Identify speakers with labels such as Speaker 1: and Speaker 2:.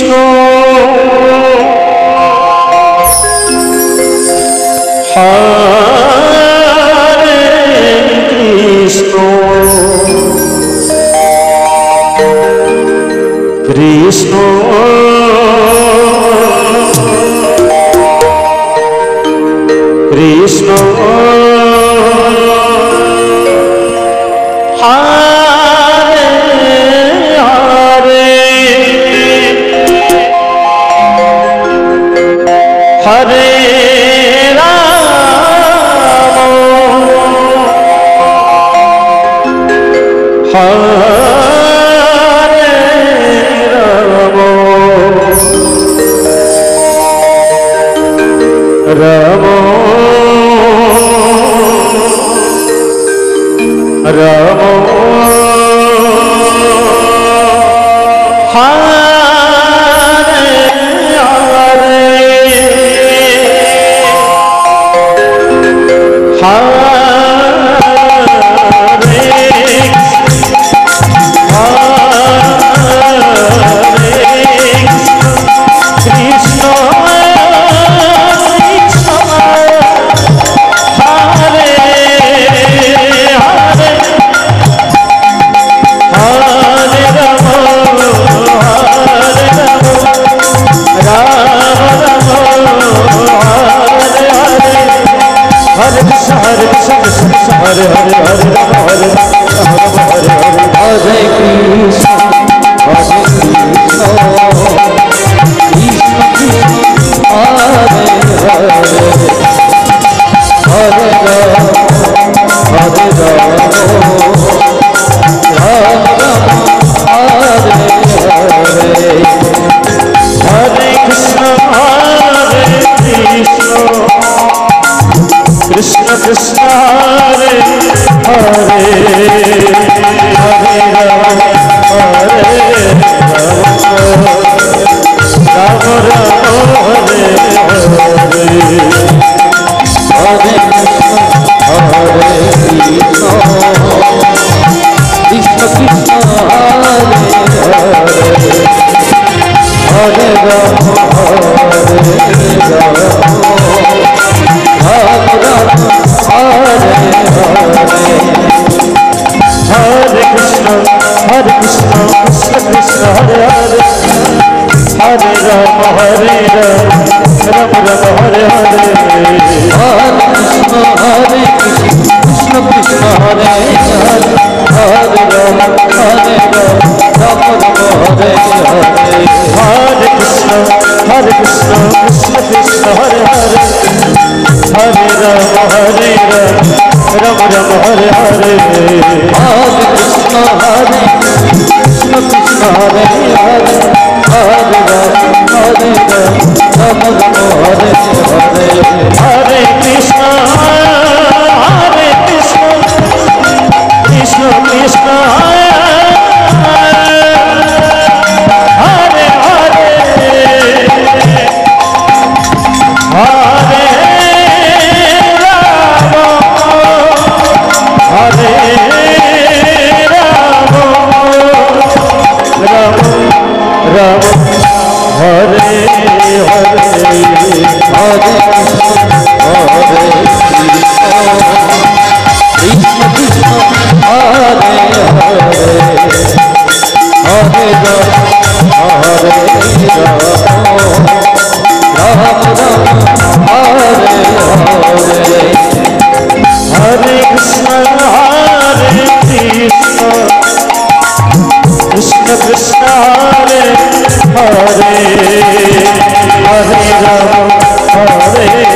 Speaker 1: Krishna Hare Krishna Krishna Krishna Hare Ram Hare Ram Ram Ram Hare Hare Hare Hare Hare Hare Krishna Krishna Krishna Hare Hare Hare Ram Hare Ram Ram Hare Hare Hare Hare Krishna Krishna Hare Hare Hare Ram Hare Krishna Krishna Krishna Hare Hare Hare Ram Hare Ram Ram Ram Hare Hare Hare Krishna Krishna Krishna Hare Hare Hare Ram Ram Ram Hare Hare Hare Krishna Krishna Krishna Hare Hare Hare Ram Ram Ram Hare Hare Hare Krishna Krishna Krishna Hare Hare Hare Ram Ram Ram Hare Hare Hare Krishna Krishna Krishna Hare Hare Hare Hare Ram Ram Ram Hare Hare Hare Hare Krishna Krishna Hare Hare Hare Ram Hare Ram Ram Ram Hare Hare Hare Krishna Krishna Krishna Hare Hare Hare Ram Ram Ram Hare Hare